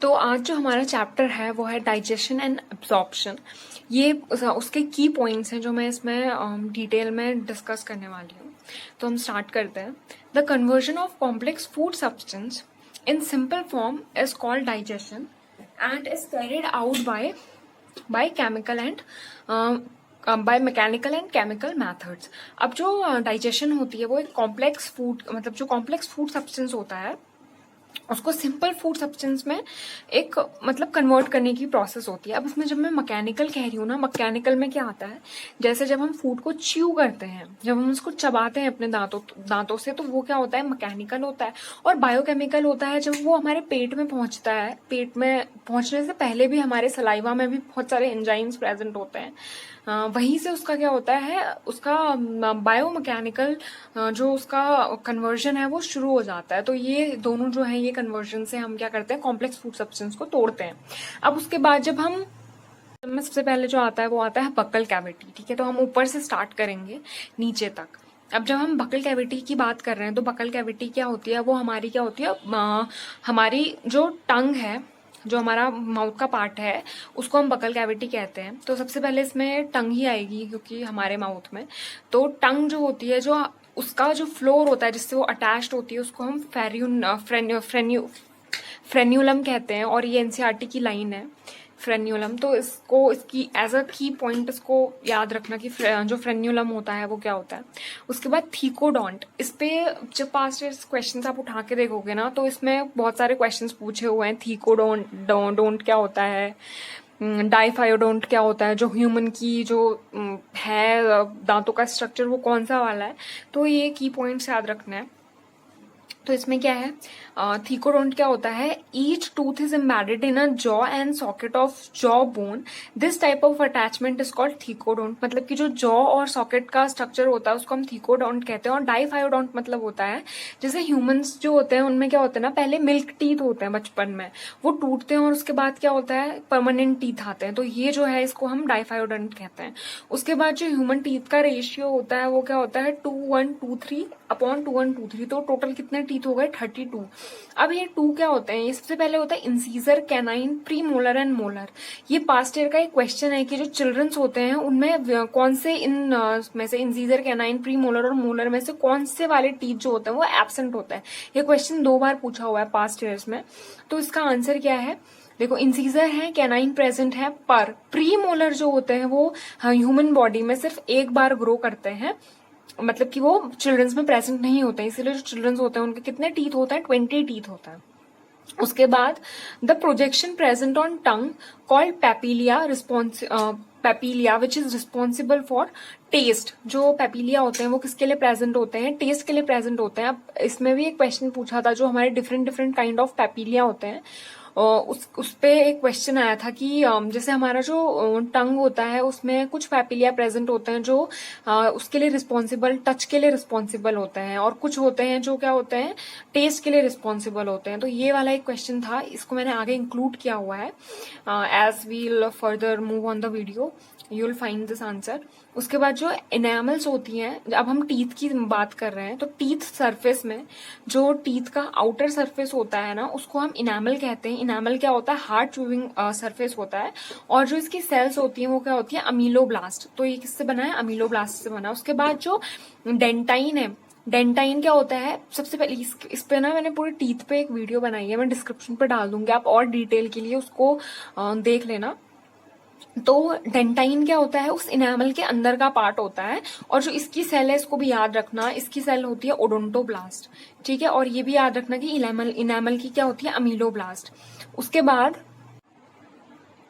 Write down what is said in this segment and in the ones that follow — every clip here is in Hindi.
तो आज जो हमारा चैप्टर है वो है डाइजेशन एंड एब्जॉर्प्शन। ये उसके की पॉइंट्स हैं जो मैं इसमें डिटेल में डिस्कस करने वाली हूँ। तो हम स्टार्ट करते हैं। The conversion of complex food substance in simple form is called digestion and is carried out by chemical and by mechanical and chemical methods. अब जो डाइजेशन होती है वो एक कॉम्प्लेक्स फूड मतलब जो कॉम्प्लेक्स फूड सब्सटेंस होता है उसको सिंपल फूड सब्सटेंस में एक मतलब कन्वर्ट करने की प्रोसेस होती है। अब इसमें जब मैं मैकेनिकल कह रही हूँ ना, मैकेनिकल में क्या आता है, जैसे जब हम फूड को च्यू करते हैं, जब हम उसको चबाते हैं अपने दांतों से, तो वो क्या होता है, मैकेनिकल होता है। और बायोकेमिकल होता है जब वो हमारे पेट में पहुंचता है। पेट में पहुंचने से पहले भी हमारे सलाइवा में भी बहुत सारे एंजाइम्स प्रेजेंट होते हैं। वहीं से उसका क्या होता है, उसका बायोमैकेनिकल जो उसका कन्वर्जन है वो शुरू हो जाता है। तो ये दोनों जो है, ये कन्वर्जन से हम क्या करते हैं, कॉम्प्लेक्स फूड सब्सटेंस को तोड़ते हैं। अब उसके बाद जब में सबसे पहले जो आता है वो आता है बकल कैविटी। ठीक है, तो हम ऊपर से स्टार्ट करेंगे नीचे तक। अब जब हम बकल कैविटी की बात कर रहे हैं तो बकल कैविटी क्या होती है, वो हमारी क्या होती है, हमारी जो टंग है, जो हमारा माउथ का पार्ट है, उसको हम बकल कैविटी कहते हैं। तो सबसे पहले इसमें टंग ही आएगी क्योंकि हमारे माउथ में। तो टंग जो होती है, जो उसका जो फ्लोर होता है जिससे वो अटैच्ड होती है, उसको हम फ्रेन्यूलम कहते हैं। और ये एनसीईआरटी की लाइन है, फ्रेन्यूलम। तो इसकी एज अ की पॉइंट इसको याद रखना कि जो फ्रेन्यूलम होता है वो क्या होता है। उसके बाद थीकोडोंट, इस पे जब पास्ट ईयर क्वेश्चंस आप उठा के देखोगे ना, तो इसमें बहुत सारे क्वेश्चंस पूछे हुए हैं। थीकोडोंट क्या होता है, डाइफायोडोंट क्या होता है, जो ह्यूमन की जो है दांतों का स्ट्रक्चर वो कौन सा वाला है। तो ये की पॉइंट्स याद रखना है। तो इसमें क्या है, थीकोडोंट क्या होता है, each tooth is embedded in a jaw and socket of jaw bone. This type of attachment is called thecodont. मतलब कि जो जॉ और सॉकेट का स्ट्रक्चर होता है उसको हम थीकोडोंट कहते हैं। और डाइफायोडोंट मतलब होता है, जैसे ह्यूमंस जो होते हैं उनमें क्या होता है ना, पहले मिल्क टीथ होते हैं बचपन में, वो टूटते हैं और उसके बाद क्या होता है, परमानेंट टीथ आते हैं। तो ये जो है इसको हम डाइफायोडोंट कहते हैं। उसके बाद जो ह्यूमन टीथ का रेशियो होता है वो क्या होता है, 2123/2123। तो टोटल कितने टीथ हो गए, 32। अब ये 2 क्या होते हैं, ये सबसे पहले होता है incisor, canine, pre molar and molar. ये पास्ट ईयर का एक क्वेश्चन है कि जो चिल्ड्रंस होते हैं उनमें कौन से इन में से इंसीजर, कैनाइन, प्री मोलर और मोलर में से कौन से वाले टीथ जो होते हैं वो एब्सेंट होता है। ये क्वेश्चन 2 बार पूछा हुआ है पास्ट ईयर्स में। तो इसका आंसर क्या है, देखो, इंसीजर है, कैनाइन प्रेजेंट है, पर प्री मोलर जो होते हैं वो ह्यूमन बॉडी में सिर्फ एक बार ग्रो करते हैं। मतलब कि वो चिल्ड्रंस में प्रेजेंट नहीं होते हैं। इसीलिए जो चिल्ड्रंस होते हैं उनके कितने टीथ होते हैं, 20 टीथ होता है। उसके बाद the projection present on tongue called papillae which is responsible for taste. जो पैपिलिया होते हैं वो किसके लिए प्रेजेंट होते हैं, टेस्ट के लिए प्रेजेंट होते हैं। अब इसमें भी एक क्वेश्चन पूछा था, जो हमारे डिफरेंट काइंड ऑफ पैपिलिया होते हैं, उस पे एक क्वेश्चन आया था कि जैसे हमारा जो टंग होता है उसमें कुछ पैपिलिया प्रेजेंट होते हैं जो उसके लिए रिस्पॉन्सिबल, टच के लिए रिस्पॉन्सिबल होते हैं, और कुछ होते हैं जो क्या होते हैं, टेस्ट के लिए रिस्पॉन्सिबल होते हैं। तो ये वाला एक क्वेश्चन था, इसको मैंने आगे इंक्लूड किया हुआ है। As we'll further move on the video you will find this answer. उसके बाद जो एनामल्स होती हैं, अब हम टीथ की बात कर रहे हैं, तो टीथ सरफेस में जो टीथ का आउटर सरफेस होता है ना, उसको हम इनामल कहते हैं। इनामल क्या होता है, हार्ड च्यूइंग सरफेस होता है। और जो इसकी सेल्स होती हैं वो क्या होती है, अमीलोब्लास्ट। तो ये किससे बना है, अमीलोब्लास्ट से बना। उसके बाद जो डेंटाइन है, डेंटाइन क्या होता है, सबसे पहले इस पे ना मैंने पूरे टीथ पे एक वीडियो बनाई है, मैं डिस्क्रिप्शन पे डाल दूंगी, आप और डिटेल के लिए उसको देख लेना। तो डेंटाइन क्या होता है, उस इनामल के अंदर का पार्ट होता है। और जो इसकी सेल है, इसको भी याद रखना, इसकी सेल होती है ओडोंटोब्लास्ट। ठीक है, और ये भी याद रखना कि इनामल की क्या होती है, अमीलोब्लास्ट।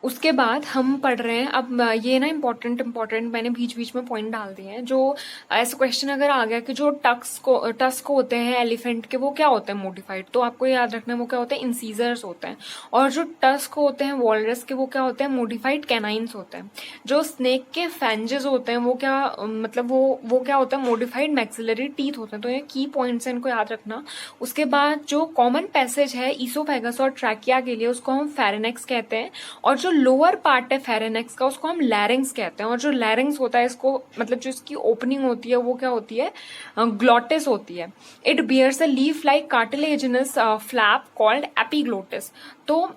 उसके बाद हम पढ़ रहे हैं, अब ये ना इम्पोर्टेंट मैंने बीच में पॉइंट डाल दिए हैं। जो ऐसा क्वेश्चन अगर आ गया कि जो टस्क होते हैं एलिफेंट के, वो क्या होते हैं, मॉडिफाइड, तो आपको याद रखना है वो क्या होते हैं, इंसीजर्स होते हैं। और जो टस्क होते हैं वॉलरस के, वो क्या होते हैं, मॉडिफाइड कैनाइन्स होते हैं। जो स्नेक के फैंजेस होते हैं वो क्या मतलब वो क्या होता है, मॉडिफाइड मैक्सिलरी टीथ होते हैं। तो ये की पॉइंट्स हैं, इनको याद रखना। उसके बाद जो कॉमन पैसेज है ईसोफेगस और ट्रैकिया के लिए, उसको हम फेरेनेक्स कहते हैं। और जो लोअर पार्ट है फेरेनेक्स का, उसको हम लैरिंग्स कहते हैं। और जो लैरिंग्स होता है, इसको मतलब जो इसकी ओपनिंग होती है वो क्या होती है, ग्लोटिस होती है। It bears a leaf like cartilaginous flap called epiglottis. तो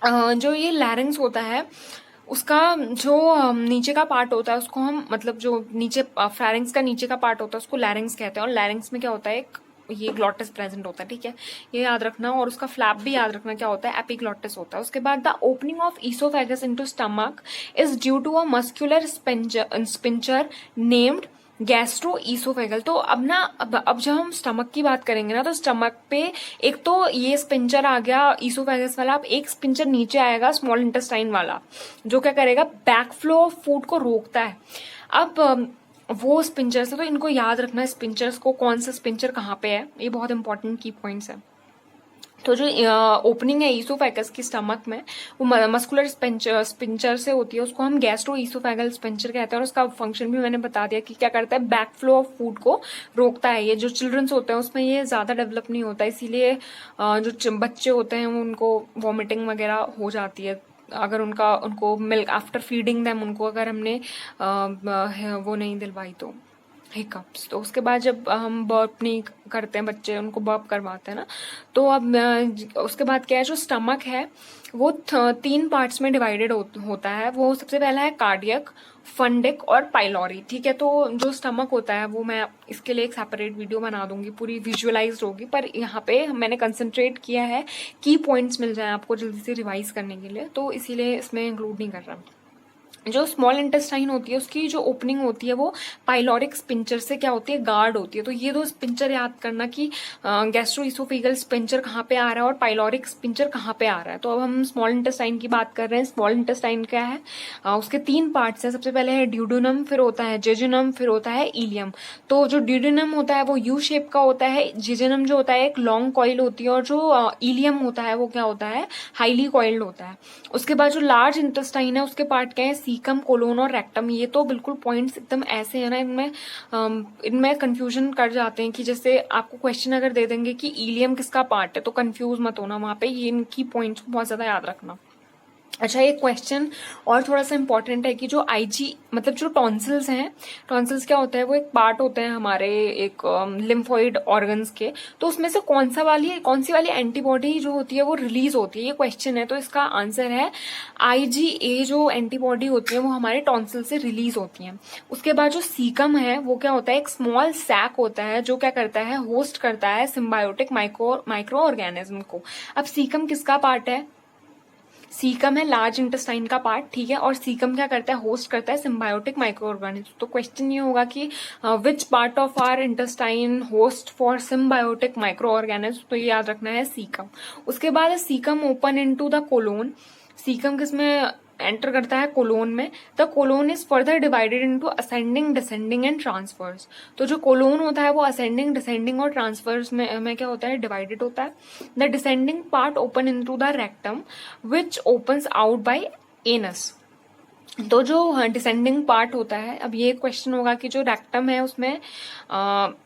जो ये लैरिंग्स होता है उसका जो नीचे का पार्ट होता है उसको हम मतलब जो नीचे फेरिंग्स का नीचे का पार्ट होता है उसको लैरिंग्स कहते हैं। और लैरिंग्स में क्या होता है, ये ग्लॉटिस प्रेजेंट होता है, ठीक है, ये याद रखना। और उसका फ्लैप भी याद रखना क्या होता है, एपिग्लॉटिस होता है। उसके बाद the opening of oesophagus into stomach is due to a muscular sphincter named gastro oesophageal. तो अब ना अब जब हम स्टमक की बात करेंगे ना, तो स्टमक पे एक तो ये स्पिंचर आ गया ईसोफेगस वाला, अब एक स्पिंचर नीचे आएगा स्मॉल इंटेस्टाइन वाला, जो क्या करेगा, बैक फ्लो ऑफ फूड को रोकता है। अब वो स्पिंचर्स है, तो इनको याद रखना है स्पिंचर्स को, कौन सा स्पिंचर कहाँ पे है, ये बहुत इंपॉर्टेंट की पॉइंट्स है। तो जो ओपनिंग है ईसोफेगस की स्टमक में, वो मस्कुलर स्पिंचर से होती है, उसको हम गैस्ट्रो ईसोफेगल स्पिंचर कहते हैं। और उसका फंक्शन भी मैंने बता दिया कि क्या करता है, बैक फ्लो ऑफ फूड को रोकता है। ये जो चिल्ड्रंस होते हैं उसमें ये ज्यादा डेवलप नहीं होता, इसीलिए जो बच्चे होते हैं उनको वॉमिटिंग वगैरह हो जाती है अगर उनको मिल्क आफ्टर फीडिंग देम उनको अगर हमने वो नहीं दिलवाई तो, हिकअप्स। तो उसके बाद जब हम बर्प नहीं करते हैं, बच्चे उनको बर्प करवाते हैं ना, तो अब उसके बाद क्या है, जो स्टमक है वो 3 पार्ट्स में डिवाइडेड होता है। वो सबसे पहला है कार्डियक, फंडिक और पाइलोरी, ठीक है। तो जो स्टमक होता है वो मैं इसके लिए एक सेपरेट वीडियो बना दूंगी, पूरी विजुअलाइज्ड होगी, पर यहाँ पे मैंने कंसंट्रेट किया है की पॉइंट्स मिल जाए आपको जल्दी से रिवाइज करने के लिए, तो इसीलिए इसमें इंक्लूड नहीं कर रहा। जो स्मॉल इंटेस्टाइन होती है उसकी जो ओपनिंग होती है वो पाइलोरिक स्पिंचर से क्या होती है, गार्ड होती है। तो ये 2 स्पिंचर याद करना कि गैस्ट्रोइसोफेगल स्पिंचर कहाँ पे आ रहा है और पाइलोरिक स्पिंचर कहाँ पे आ रहा है। तो अब हम स्मॉल इंटेस्टाइन की बात कर रहे हैं। स्मॉल इंटेस्टाइन क्या है, उसके 3 पार्ट्स हैं। सबसे पहले है ड्यूडेनम, फिर होता है जेजुनम, फिर होता है इलियम। तो जो ड्यूडेनम होता है वो यू शेप का होता है, जेजुनम जो होता है एक लॉन्ग कॉइल होती है, और जो इलियम होता है वो क्या होता है, हाईली कॉइल्ड होता है। उसके बाद जो लार्ज इंटेस्टाइन है उसके पार्ट क्या है, सीकम, कोलोन और रेक्टम। ये तो बिल्कुल पॉइंट्स एकदम ऐसे है ना, इनमें कंफ्यूजन कर जाते हैं कि जैसे आपको क्वेश्चन अगर दे देंगे कि इलियम किसका पार्ट है, तो कंफ्यूज मत होना वहां पे, ये इनकी पॉइंट्स को बहुत ज्यादा याद रखना। अच्छा, एक क्वेश्चन और थोड़ा सा इंपॉर्टेंट है कि जो आईजी मतलब जो टॉन्सिल्स हैं, टॉन्सिल्स क्या होता है, वो एक पार्ट होते हैं हमारे एक लिम्फोइड ऑर्गन्स के। तो उसमें से कौन सी वाली एंटीबॉडी जो होती है वो रिलीज होती है, ये क्वेश्चन है। तो इसका आंसर है IgA। जो एंटीबॉडी होती है वो हमारे टॉन्सिल से रिलीज होती है। उसके बाद जो सीकम है वो क्या होता है, एक स्मॉल सैक होता है जो क्या करता है, होस्ट करता है सिम्बायोटिक माइक्रो ऑर्गेनिज्म को। अब सीकम किसका पार्ट है, सीकम है लार्ज इंटेस्टाइन का पार्ट, ठीक है। और सीकम क्या करता है, होस्ट करता है सिम्बायोटिक माइक्रो ऑर्गेनिज्म। तो क्वेश्चन ये होगा कि which part of our intestine host for symbiotic micro organism, तो ये याद रखना है सीकम। उसके बाद है caecum open into the colon. Caecum किसमें एंटर करता है, कोलोन में। The colon is further divided into ascending, descending and transverse. तो जो कोलोन होता है वो असेंडिंग, डिसेंडिंग और ट्रांसफर्स में क्या होता है, डिवाइडेड होता है। The descending part open into the rectum which opens out by anus. तो जो डिसेंडिंग पार्ट होता है, अब ये क्वेश्चन होगा कि जो रेक्टम है उसमें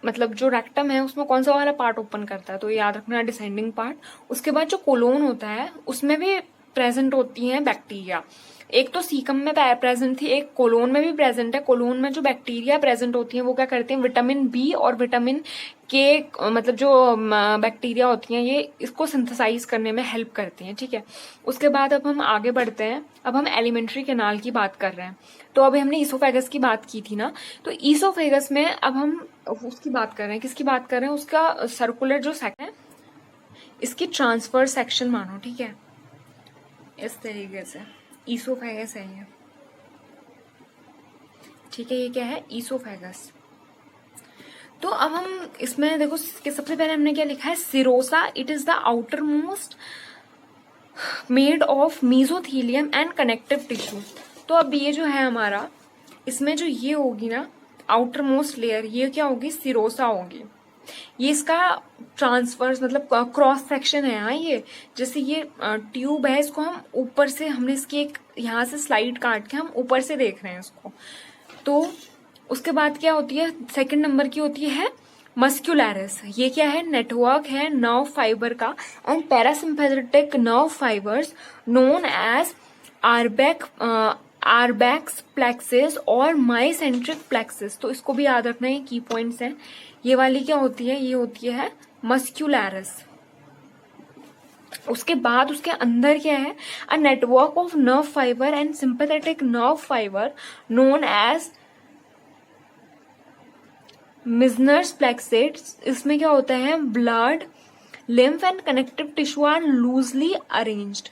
मतलब जो रेक्टम है उसमें कौन सा वाला पार्ट ओपन करता है, तो याद रखना डिसेंडिंग पार्ट। उसके बाद जो कोलोन होता है उसमें भी प्रेजेंट होती हैं बैक्टीरिया। एक तो सीकम में प्रेजेंट थी, एक कोलोन में भी प्रेजेंट है। कोलोन में जो बैक्टीरिया प्रेजेंट होती हैं वो क्या करती हैं, विटामिन बी और विटामिन के मतलब जो बैक्टीरिया होती हैं ये इसको सिंथेसाइज करने में हेल्प करती हैं, ठीक है। उसके बाद अब हम आगे बढ़ते हैं, अब हम एलिमेंट्री कैनाल की बात कर रहे हैं। तो अभी हमने ईसोफेगस की बात की थी ना, तो ईसोफेगस में अब हम उसकी बात कर रहे हैं, किसकी बात कर रहे हैं, उसका सर्कुलर जो सेक्शन है इसकी ट्रांसफर सेक्शन मानो, ठीक है, इस तरीके से ईसोफेगस है ये, ठीक है। ये क्या है, ईसोफेगस। तो अब हम इसमें देखो कि सबसे पहले हमने क्या लिखा है, serosa. It is the outer most made of mesothelium and connective tissue. तो अब ये जो है हमारा, इसमें जो ये होगी ना आउटर मोस्ट लेयर, ये क्या होगी, सिरोसा होगी। ये इसका ट्रांसवर्स मतलब क्रॉस सेक्शन है। हाँ, ये जैसे ये ट्यूब है, इसको हम ऊपर से, हमने इसकी एक यहाँ से स्लाइड काट के हम ऊपर से देख रहे हैं इसको। तो उसके बाद क्या होती है, सेकंड नंबर की होती है मस्क्यूलरिस। ये क्या है, नेटवर्क है नर्व फाइबर का and parasympathetic nerve fibres known as Auerbach's plexus और माइसेंट्रिक प्लेक्सिस। तो इसको भी याद रखना है, की पॉइंट्स हैं। ये वाली क्या होती है, ये होती है मस्क्यूलरिस। उसके बाद उसके अंदर क्या है, a network of nerve fibre and sympathetic nerve fibre known as Meissner's plexuses. इसमें क्या होता है, blood, lymph and connective tissue are loosely arranged.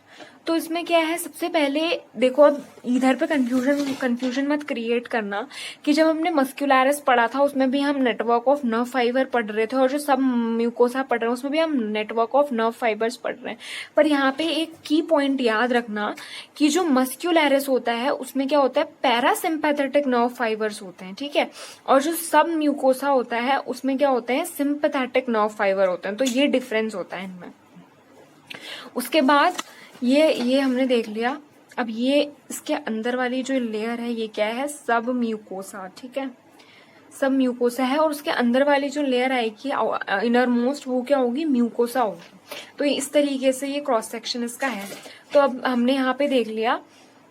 तो इसमें क्या है, सबसे पहले देखो, अब इधर पे कंफ्यूजन मत क्रिएट करना कि जब हमने मस्कुलैरिस पढ़ा था उसमें भी हम नेटवर्क ऑफ नर्व फाइबर पढ़ रहे थे, और जो सब म्यूकोसा पढ़ रहे हैं उसमें भी हम नेटवर्क ऑफ नर्व फाइबर्स पढ़ रहे हैं। पर यहाँ पे एक की पॉइंट याद रखना कि जो मस्कुलैरिस होता है उसमें क्या होता है, पैरासिम्पैथेटिक नर्व फाइबर्स होते हैं, ठीक है, और जो सब म्यूकोसा होता है उसमें क्या होते हैं, सिंपैथेटिक नर्व फाइबर होते हैं। तो ये डिफरेंस होता है इनमें। उसके बाद ये हमने देख लिया। अब ये इसके अंदर वाली जो लेयर है ये क्या है, सब म्यूकोसा, ठीक है, सब म्यूकोसा है, और उसके अंदर वाली जो लेयर आएगी इनर मोस्ट, वो क्या होगी, म्यूकोसा होगी। तो इस तरीके से ये क्रॉस सेक्शन इसका है। तो अब हमने यहाँ पे देख लिया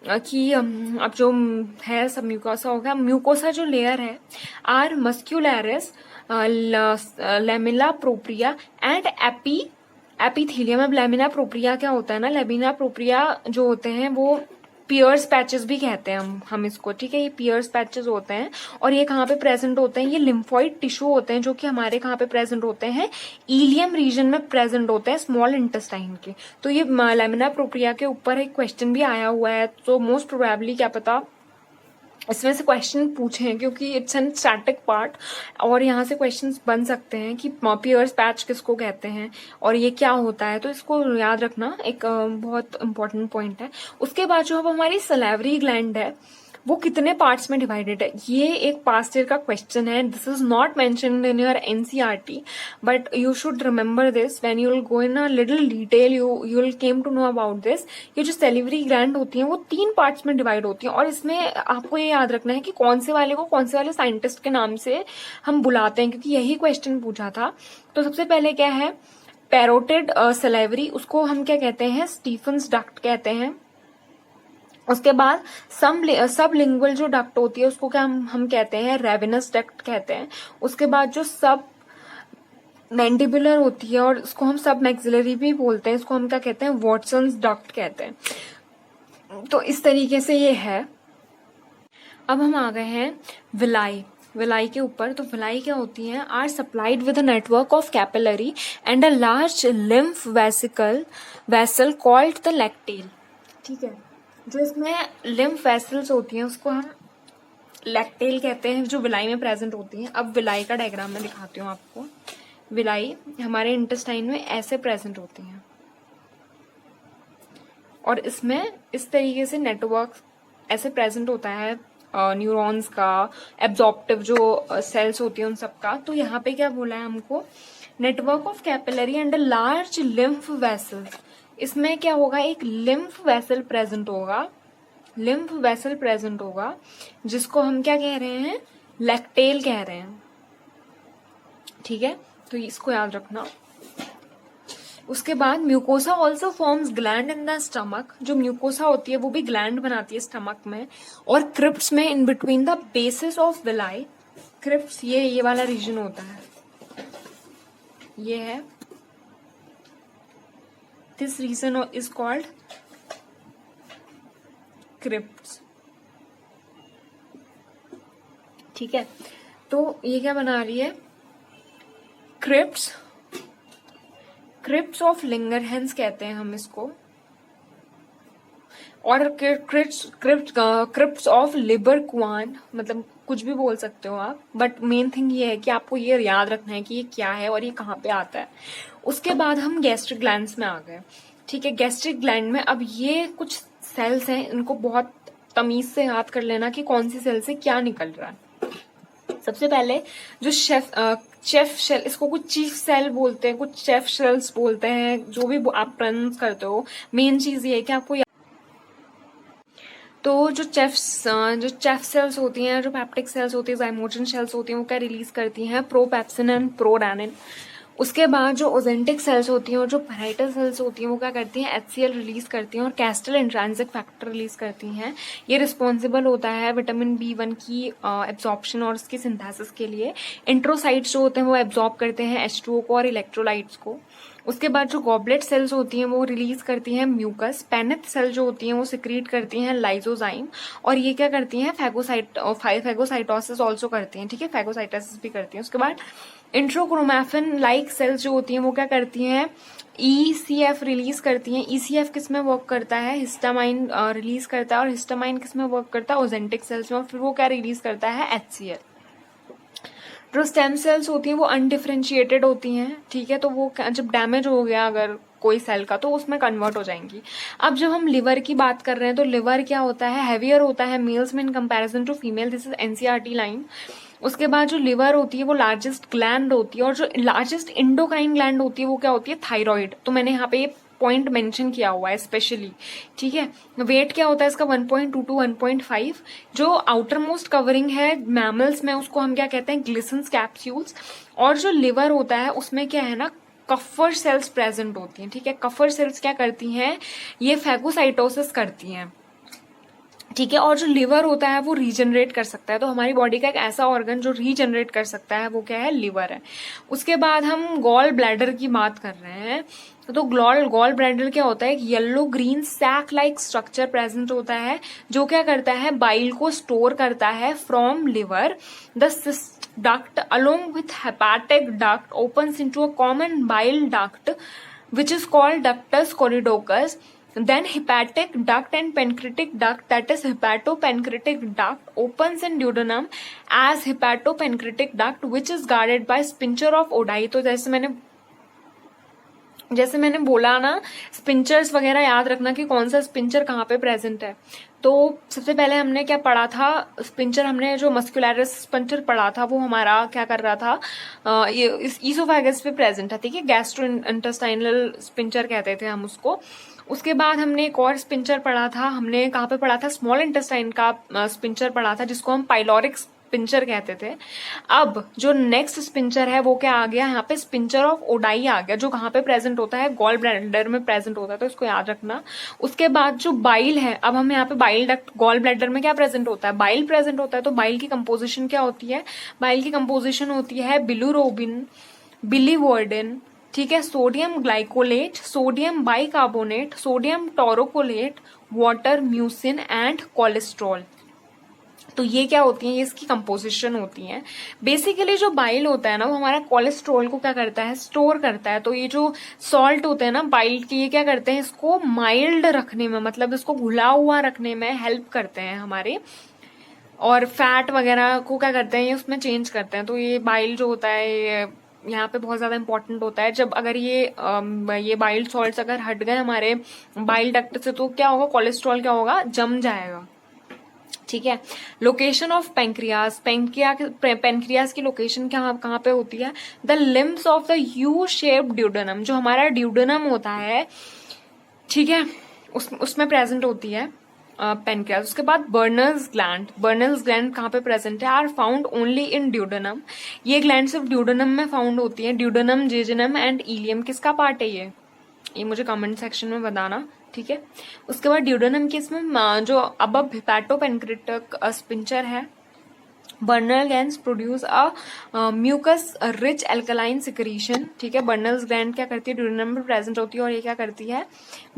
कि अब जो है सब म्यूकोसा होगा। म्यूकोसा जो लेयर है are muscularis, lamella propria and epithelium. अब लैमिना प्रोप्रिया क्या होता है ना, लैमिना प्रोप्रिया जो होते हैं वो पियर्स पैचेस भी कहते हैं हम इसको, ठीक है, ये पियर्स पैचेस होते हैं। और ये कहाँ पे प्रेजेंट होते हैं, ये लिम्फोइड टिश्यू होते हैं जो कि हमारे कहाँ पे प्रेजेंट होते हैं, इलियम रीजन में प्रेजेंट होते हैं, स्मॉल इंटेस्टाइन के। तो ये लैमिना प्रोप्रिया के ऊपर एक क्वेश्चन भी आया हुआ है, तो मोस्ट प्रोबेबली क्या पता इसमें से क्वेश्चन पूछे हैं, क्योंकि इट्स एन स्टैटिक पार्ट, और यहाँ से क्वेश्चंस बन सकते हैं कि पियर्स पैच किसको कहते हैं और ये क्या होता है। तो इसको याद रखना, एक बहुत इंपॉर्टेंट पॉइंट है। उसके बाद जो अब हमारी सलेवरी ग्लैंड है वो कितने पार्ट्स में डिवाइडेड है, ये एक पास्ट ईयर का क्वेश्चन है। This is not mentioned in your NCERT, but you should remember this when you will go in a little detail, you will came to know about this. ये जो सेलिवरी ग्लैंड होती है वो 3 पार्ट्स में डिवाइड होती है, और इसमें आपको ये याद रखना है कि कौन से वाले को कौन से वाले साइंटिस्ट के नाम से हम बुलाते हैं, क्योंकि यही क्वेश्चन पूछा था। तो सबसे पहले क्या है, पैरोटिड सलेवरी, उसको हम क्या कहते हैं, स्टीफन्स डक्ट कहते हैं। उसके बाद सब लिंगुअल जो डक्ट होती है उसको क्या हम कहते हैं, रेविनस डक्ट कहते हैं। उसके बाद जो सब मैंडिबुलर होती है और उसको हम सब मैक्सिलरी भी बोलते हैं, इसको हम क्या कहते हैं, वॉटसन्स डक्ट कहते हैं। तो इस तरीके से ये है। अब हम आ गए हैं विलाई के ऊपर। तो विलाई क्या होती हैं, are supplied with a network of capillary and a large lymph vessel called the lacteal, ठीक है। जो इसमें लिम्फ वेसल्स होती हैं उसको हम लैक्टेल कहते हैं, जो विलाई में प्रेजेंट होती हैं। अब विलाई का डायग्राम मैं दिखाती हूँ आपको। विलाई हमारे इंटेस्टाइन में ऐसे प्रेजेंट होती हैं, और इसमें इस तरीके से नेटवर्क ऐसे प्रेजेंट होता है न्यूरॉन्स का, एब्जॉर्प्टिव जो सेल्स होती हैं उन सब का। तो यहाँ पे क्या बोला है हमको, network of capillary and large lymph vessels. इसमें क्या होगा, एक लिम्फ वेसल प्रेजेंट होगा, जिसको हम क्या कह रहे हैं, लैक्टेल कह रहे हैं, ठीक है। तो इसको याद रखना। उसके बाद mucosa also forms gland in the stomach. जो म्यूकोसा होती है वो भी ग्लैंड बनाती है स्टमक में, और क्रिप्ट्स में in between the basis of villi. Crypts ये वाला रीजन होता है, ये है, this region is called crypts, ठीक है। तो ये क्या बना रही है, क्रिप्ट्स ऑफ लिंगरहैंस कहते हैं हम इसको, और क्रिप्ट्स ऑफ लिबरक्वान, मतलब कुछ भी बोल सकते हो आप, बट मेन थिंग ये है कि आपको ये याद रखना है कि ये क्या है और ये कहाँ पे आता है। उसके बाद हम गैस्ट्रिक ग्लैंड्स में आ गए, ठीक है। गैस्ट्रिक ग्लैंड में अब ये कुछ सेल्स हैं, इनको बहुत तमीज से याद कर लेना कि कौन सी सेल से क्या निकल रहा है। सबसे पहले जो चेफ शेल, इसको कुछ चीफ सेल बोलते हैं, कुछ चेफ शेल्स बोलते हैं, जो भी आप प्रोनाउंस करते हो। मेन चीज ये है कि आपको तो जो चेफ सेल्स होती हैं, जो पैप्टिक सेल्स होती है, जाइमोटिन सेल्स होती हैं, वो क्या रिलीज करती हैं, प्रोपेप्सिन एंड प्रोरैनिन। उसके बाद जो ओजेंटिक सेल्स होती हैं और जो पैराइटल सेल्स होती हैं वो क्या करती हैं, HCl रिलीज करती हैं और कैस्टल इंट्रांसिक फैक्टर रिलीज करती हैं। ये रिस्पॉन्सिबल होता है विटामिन B1 की एब्जॉर्प्शन और उसकी सिंथेसिस के लिए। इंट्रोसाइट्स जो होते हैं वो एब्जॉर्ब करते हैं H2O को और इलेक्ट्रोलाइट्स को। उसके बाद जो गॉबलेट सेल्स होती हैं वो रिलीज करती हैं म्यूकस। पेनिथ सेल जो होती हैं वो सिक्रीट करती हैं लाइजोजाइम और ये क्या करती हैं, फैगोसाइटोसिस ऑल्सो करती हैं, ठीक है, फैगोसाइटोसिस भी करती हैं। उसके बाद इंट्रोक्रोमैफिन लाइक सेल्स जो होती हैं वो क्या करती हैं, ECF रिलीज करती हैं। ECF किस में वर्क करता है, हिस्टामाइन रिलीज करता है और हिस्टामाइन किस में वर्क करता है, ओजेंटिक सेल्स में, और फिर वो क्या रिलीज करता है, HCl। जो स्टेम सेल्स होती हैं वो अनडिफरेंशिएटेड होती हैं, ठीक है, तो वो जब डैमेज हो गया अगर कोई सेल का तो उसमें कन्वर्ट हो जाएंगी। अब जब हम लिवर की बात कर रहे हैं तो लिवर क्या होता है, हैवियर होता है मेल्स में in comparison to female, this is NCERT line. उसके बाद जो लिवर होती है वो लार्जेस्ट ग्लैंड होती है और जो लार्जेस्ट इंडोक्राइन ग्लैंड होती है वो क्या होती है, थायराइड। तो मैंने यहाँ पे पॉइंट मेंशन किया हुआ है स्पेशली, ठीक है। वेट क्या होता है इसका, 1.2 to 1.5। जो आउटर मोस्ट कवरिंग है मैमल्स में उसको हम क्या कहते हैं, ग्लिसन्स कैप्सूल्स। और जो लिवर होता है उसमें क्या है ना, कफर सेल्स प्रेजेंट होती हैं, ठीक है। कफर सेल्स क्या करती हैं, ये फैगोसाइटोसिस करती हैं, ठीक है। और जो लिवर होता है वो रीजनरेट कर सकता है, तो हमारी बॉडी का एक ऐसा ऑर्गन जो रीजनरेट कर सकता है वो क्या है, लिवर है। उसके बाद हम गॉल ब्लैडर की बात कर रहे हैं, तो गॉल ब्लैडर क्या होता है, एक yellow green sac like structure present होता है जो क्या करता है, बाइल को स्टोर करता है from liver. The duct along with hepatic duct opens into a common bile duct which is called ductus corydochus. Then hepatic duct and pancreatic duct, that is hepatopancreatic duct, opens in duodenum as hepatopancreatic duct which is guarded by sphincter of Oddi। तो जैसे मैंने बोला ना, स्पिंचर्स वगैरह याद रखना कि कौन सा स्पिंचर कहाँ पे प्रेजेंट है। तो सबसे पहले हमने क्या पढ़ा था, स्पिंचर हमने जो मस्कुलरिस स्पिंचर पढ़ा था वो हमारा क्या कर रहा था, ये इस ईसोफेगस पे प्रेजेंट है, ठीक है, गैस्ट्रो इंटेस्टाइनल स्पिंचर कहते थे हम उसको। उसके बाद हमने एक और स्पिंचर पढ़ा था, हमने कहाँ पे पढ़ा था, स्मॉल इंटेस्टाइन का स्पिंचर पढ़ा था जिसको हम पाइलोरिक स्पिंचर कहते थे। अब जो नेक्स्ट स्पिंचर है वो क्या आ गया, यहाँ पे स्पिंचर ऑफ ओडाई आ गया, जो कहाँ पे प्रेजेंट होता है, गॉल ब्लैडर में प्रेजेंट होता है, तो इसको याद रखना। उसके बाद जो बाइल है, अब हम यहाँ पे बाइल डक्ट, गॉल ब्लैडर में क्या प्रेजेंट होता है, बाइल प्रेजेंट होता है। तो बाइल की कंपोजिशन क्या होती है, बाइल की कंपोजिशन होती है बिलुरोबिन, बिलीवर्डिन, ठीक है, sodium glycolate, sodium bicarbonate, sodium taurocholate, water, mucin and cholesterol. तो ये क्या होती है, ये इसकी कंपोजिशन होती है। बेसिकली जो बाइल होता है ना वो हमारा कोलेस्ट्रॉल को क्या करता है, स्टोर करता है। तो ये जो सॉल्ट होते हैं ना बाइल के, ये क्या करते हैं, इसको माइल्ड रखने में, मतलब इसको घुला हुआ रखने में हेल्प करते हैं हमारे, और फैट वगैरह को क्या करते हैं, ये उसमें चेंज करते हैं। तो ये बाइल जो होता है ये यहाँ पे बहुत ज्यादा इंपॉर्टेंट होता है। जब अगर ये बाइल सॉल्ट्स अगर हट गए हमारे बाइल डक्ट से तो क्या होगा, कोलेस्ट्रॉल क्या होगा, जम जाएगा, ठीक है। लोकेशन ऑफ पेंक्रियाज, पेंक्रियाज की लोकेशन कहाँ पे होती है, the limbs of the U shape duodenum, जो हमारा ड्यूडेनम होता है, ठीक है, उसमें प्रेजेंट होती है पेनक्रियाज। उसके बाद बर्नर्स ग्लैंड कहाँ पे प्रेजेंट है, are found only in duodenum. ये ग्लैंड सिर्फ ड्यूडेनम में फाउंड होती है। ड्यूडेनम, जेजेनम एंड इलियम किसका पार्ट है, ये मुझे कमेंट सेक्शन में बताना, ठीक है। उसके बाद ड्यूडेनम की इसमें जो अब हेपेटोपेंक्रेटिक स्पिंचर है। Brunner's glands produce a mucus rich alkaline secretion, ठीक है। बर्नल ग्लैंड क्या करती है, ड्यूडेनम में प्रेजेंट होती है और ये क्या करती है,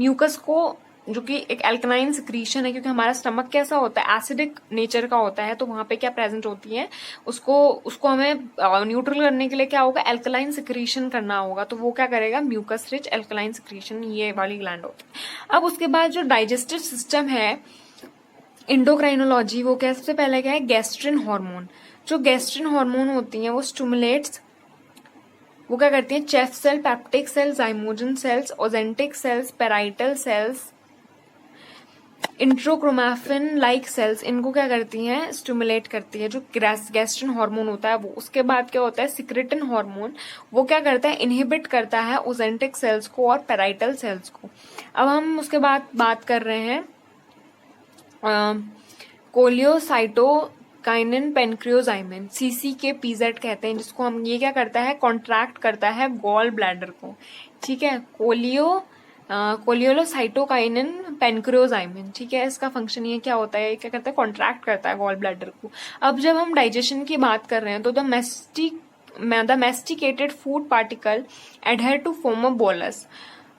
म्यूकस को, जो कि एक एल्कलाइन सिक्रीशन है, क्योंकि हमारा स्टमक कैसा होता है, एसिडिक नेचर का होता है, तो वहां पे क्या प्रेजेंट होती है, उसको हमें न्यूट्रल करने के लिए क्या होगा, एल्कलाइन सिक्रीशन करना होगा। तो वो क्या करेगा, म्यूकस रिच एल्कलाइन सिक्रीशन, ये वाली ग्लैंड होती है। अब उसके बाद जो डाइजेस्टिव सिस्टम है, इंडोक्राइनोलॉजी, वो क्या, सबसे पहले क्या है, गैस्ट्रिन हार्मोन। जो गैस्ट्रिन हार्मोन होती है वो स्टिमुलेट्स, वो क्या करती है, chief cell, peptic cell, zymogen cells, oxyntic cells, parietal cells, enterochromaffin like cells, इनको क्या करती हैं, स्टिमुलेट करती है, जो गैस्ट्रिन हार्मोन होता है वो। उसके बाद क्या होता है, सिक्रेटिन हार्मोन, वो क्या करता है, इनहिबिट करता है ओजेंटिक सेल्स को और पेराइटल सेल्स को। अब हम उसके बाद बात कर रहे हैं काइनिन पेनक्रियोजाइमिन, CCK-PZ कहते हैं, जिसको हम, ये क्या करता है, कॉन्ट्रैक्ट करता है गॉल ब्लैडर को, ठीक है। कोलियोसाइटोकाइनिन पेनक्रियोजाइमिन, ठीक है। इसका फंक्शन ये क्या होता है, क्या करता है, कॉन्ट्रैक्ट करता है गॉल ब्लैडर को। अब जब हम डाइजेशन की बात कर रहे हैं तो the masticated food particle adhere to form a bolus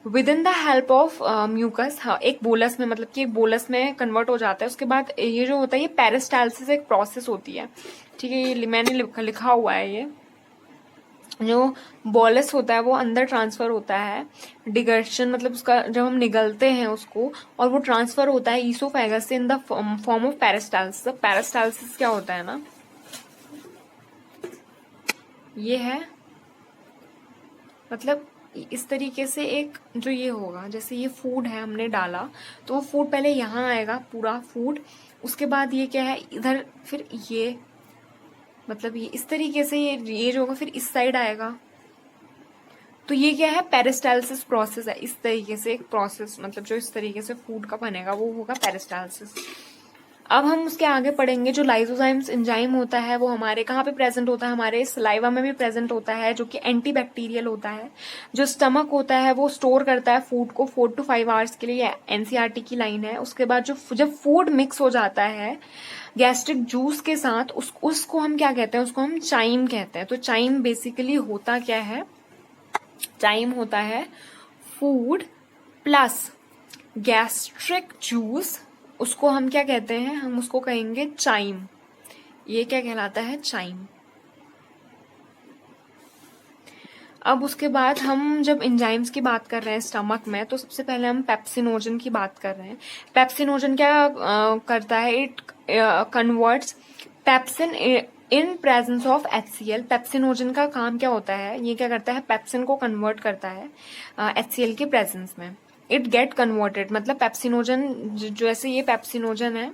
with in the help of mucus. हाँ, एक बोलस में, मतलब कि एक बोलस में कन्वर्ट हो जाता है। उसके बाद ये जो होता है, ये पेरिस्टाल्सिस एक प्रोसेस होती है, ठीक है। ये मैंने लिखा हुआ है, ये जो बोलस होता है वो अंदर ट्रांसफर होता है, डिगर्शन मतलब उसका, जब हम निगलते हैं उसको, और वो ट्रांसफर होता है ईसोफेगस से in the form of peristalsis. Peristalsis क्या होता है ना, ये है, मतलब इस तरीके से एक जो ये होगा, जैसे ये फूड है हमने डाला, तो वो फूड पहले यहाँ आएगा पूरा फूड, उसके बाद ये क्या है इधर, फिर ये, मतलब ये इस तरीके से ये जो होगा फिर इस साइड आएगा। तो ये क्या है, पेरिस्टाल्सिस प्रोसेस है। इस तरीके से एक प्रोसेस, मतलब जो इस तरीके से फूड का बनेगा वो होगा पेरिस्टाल्सिस। अब हम उसके आगे पढ़ेंगे, जो लाइसोजाइम्स एंजाइम होता है वो हमारे कहाँ पे प्रेजेंट होता है, हमारे सलाइवा में भी प्रेजेंट होता है, जो कि एंटीबैक्टीरियल होता है। जो स्टमक होता है वो स्टोर करता है फूड को 4 to 5 आवर्स के लिए, एनसीईआरटी की लाइन है। उसके बाद जब फूड मिक्स हो जाता है गैस्ट्रिक जूस के साथ, उसको हम क्या कहते हैं, उसको हम चाइम कहते हैं। तो चाइम बेसिकली होता क्या है, चाइम होता है फूड प्लस गैस्ट्रिक जूस, उसको हम क्या कहते हैं, हम उसको कहेंगे चाइम। ये क्या कहलाता है, चाइम। अब उसके बाद हम जब एंजाइम्स की बात कर रहे हैं स्टमक में, तो सबसे पहले हम पेप्सिनोजन की बात कर रहे हैं। पेप्सिनोजन क्या करता है, it converts pepsin in presence of HCl। Pepsinogen का काम क्या होता है, ये क्या करता है, पेप्सिन को कन्वर्ट करता है HCl के प्रेजेंस में। इट गेट कन्वर्टेड, मतलब पेप्सिनोजन, जैसे ये पेप्सिनोजन है,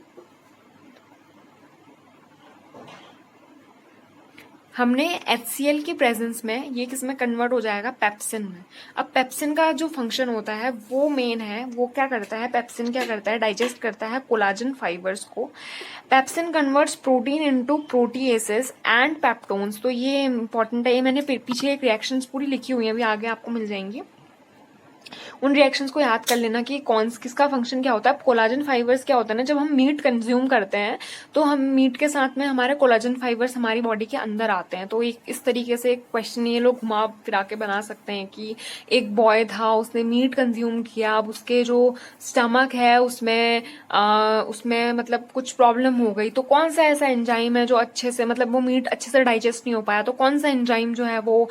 हमने HCl के प्रेजेंस में ये किस में कन्वर्ट हो जाएगा, पेप्सिन में। अब पेप्सिन का जो फंक्शन होता है वो मेन है, वो क्या करता है, पेप्सिन क्या करता है, डाइजेस्ट करता है कोलाजन फाइबर्स को। Pepsin converts protein into proteoses and peptones. तो ये इंपॉर्टेंट है, ये मैंने पीछे एक रिएक्शंस पूरी लिखी हुई है, अभी आगे आपको मिल जाएंगी। उन रिएक्शंस को याद कर लेना कि किसका फंक्शन क्या होता है। कोलाजन फाइबर्स क्या होता है ना, जब हम मीट कंज्यूम करते हैं तो हम मीट के साथ में हमारे कोलाजन फाइबर्स हमारी बॉडी के अंदर आते हैं। तो एक इस तरीके से एक क्वेश्चन ये लोग घुमा फिरा के बना सकते हैं कि एक बॉय था, उसने मीट कंज्यूम किया, अब उसके जो स्टमक है उसमें मतलब कुछ प्रॉब्लम हो गई, तो कौन सा ऐसा एंजाइम है जो अच्छे से, मतलब वो मीट अच्छे से डाइजेस्ट नहीं हो पाया, तो कौन सा एंजाइम जो है वो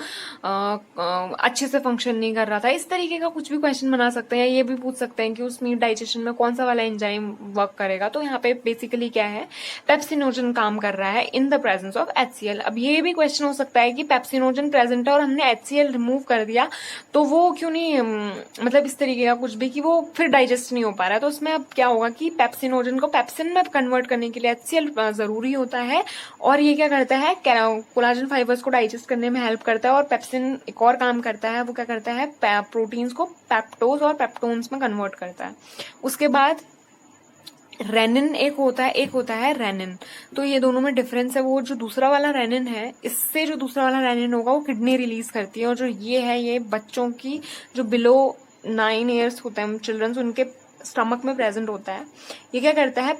अच्छे से फंक्शन नहीं कर रहा था। इस तरीके का कुछ भी क्वेश्चन बना सकते हैं। ये भी पूछ सकते हैं कि उस मीट डाइजेशन में कौन सा वाला एंजाइम वर्क करेगा। तो यहाँ पे बेसिकली क्या है, पेप्सिनोजन काम कर रहा है in the presence of HCl। अब ये भी क्वेश्चन हो सकता है कि पेप्सिनोजन प्रेजेंट है और हमने HCl रिमूव कर दिया, तो वो क्यों नहीं, मतलब इस तरीके का कुछ भी कि वो फिर डाइजेस्ट नहीं हो पा रहा है। तो उसमें अब क्या होगा कि पेप्सिनोजन को पेप्सिन में कन्वर्ट करने के लिए HCl जरूरी होता है, और ये क्या करता है, कोलाजन फाइबर्स को डाइजेस्ट करने में हेल्प करता है। और पेप्सिन एक और काम करता है, वो क्या करता है, प्रोटीन्स को पेप्टोज और पेप्टोन्स में कन्वर्ट करता है। उसके बाद रेनिन एक होता है रेनिन। तो ये दोनों में डिफरेंस है, वो जो दूसरा वाला रेनिन है, इससे जो दूसरा वाला रेनिन होगा वो किडनी रिलीज करती है, और जो ये है, ये बच्चों की जो बिलो 9 ईयर्स होते हैं चिल्ड्रंस, उनके स्टमक में प्रेजेंट होता है। ये क्या करता है,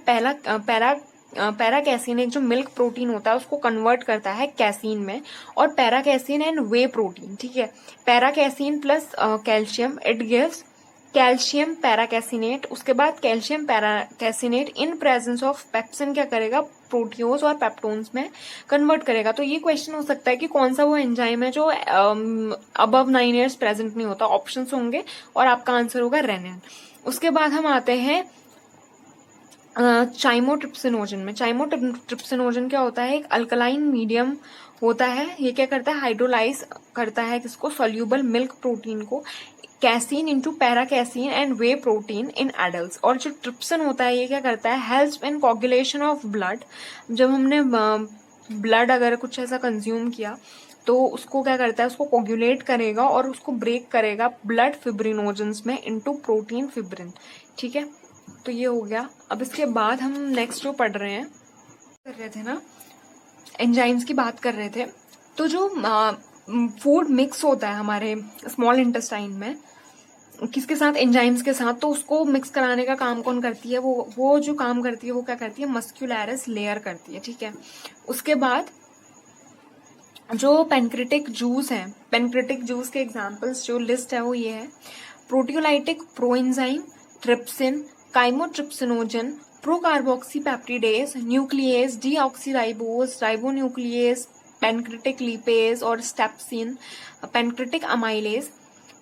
पैरा कैसीन, एक जो मिल्क प्रोटीन होता है उसको कन्वर्ट करता है कैसीन में, और para casein and whey protein, ठीक है। Para casein plus calcium, it gives calcium paracaseinate. उसके बाद calcium paracaseinate in presence of pepsin क्या करेगा, प्रोटियोज और पेप्टोन्स में कन्वर्ट करेगा। तो ये क्वेश्चन हो सकता है कि कौन सा वो एंजाइम है जो अबव 9 ईयर्स प्रेजेंट नहीं होता। ऑप्शंस होंगे और आपका आंसर होगा रेनिन। उसके बाद हम आते हैं चाइमोट्रिप्सिनोजन में। चाइमोट्रिप्सिनोजन क्या होता है, एक अल्कलाइन मीडियम होता है। ये क्या करता है, हाइड्रोलाइज करता है किसको, सोल्यूबल मिल्क प्रोटीन को, casein into paracasein and whey protein in adults. और जो ट्रिप्सिन होता है ये क्या करता है, helps in coagulation of blood. जब हमने ब्लड अगर कुछ ऐसा कंज्यूम किया तो उसको क्या करता है, उसको कोगुलेट करेगा और उसको ब्रेक करेगा ब्लड फिब्रिनोजेंस में इनटू प्रोटीन फिब्रिन, ठीक है। तो ये हो गया। अब इसके बाद हम नेक्स्ट जो पढ़ रहे हैं कर रहे थे ना, एंजाइम्स की बात कर रहे थे, तो जो फूड मिक्स होता है हमारे स्मॉल इंटेस्टाइन में किसके साथ, एंजाइम्स के साथ, तो उसको मिक्स कराने का काम कौन करती है, वो जो काम करती है वो क्या करती है, मस्क्यूलैरिस लेयर करती है, ठीक है। उसके बाद जो पेनक्रिटिक जूस है, पेनक्रिटिक जूस के एग्जांपल्स जो लिस्ट है वो ये है, proteolytic proenzyme, trypsin, chymotrypsinogen, procarboxypeptidase, nucleases, deoxyribose, ribonucleases, pancreatic lipase और स्टेप्सिन, पेनक्रिटिक अमाइलेज।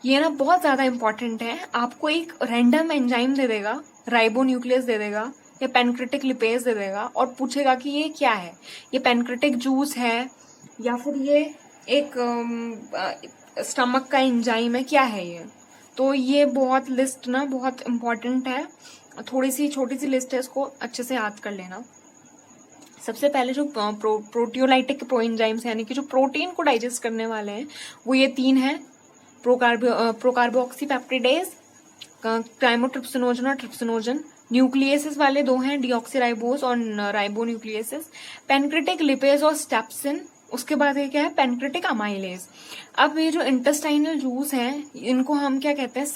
ये ना बहुत ज्यादा इंपॉर्टेंट है, आपको एक रैंडम एंजाइम दे देगा, राइबोन्यूक्लियस दे देगा या पेनक्रिटिक लिपेज दे देगा और पूछेगा कि ये क्या है, ये पेनक्रिटिक जूस है या फिर ये एक स्टमक का एंजाइम है, क्या है ये। तो ये बहुत लिस्ट ना बहुत इंपॉर्टेंट है, थोड़ी सी छोटी सी लिस्ट है, इसको अच्छे से याद कर लेना। सबसे पहले जो प्रोटियोलाइटिक प्रोएंजाइम्स यानी कि जो प्रोटीन को डाइजेस्ट करने वाले हैं वो ये 3 हैं, प्रोकार्बोक्सीपेप्टिडेज, काइमोट्रिप्सिनोजन और ट्रिप्सिनोजन। न्यूक्लियसिस वाले 2 हैं, डीऑक्सीराइबोज और राइबोन्यूक्लियसिस। पेनक्रिटिक लिपेज और स्टेप्सिन। उसके बाद ये क्या है, पेनक्रिटिक अमाइलेज। अब ये जो इंटेस्टाइनल जूस हैं इनको हम क्या कहते हैं,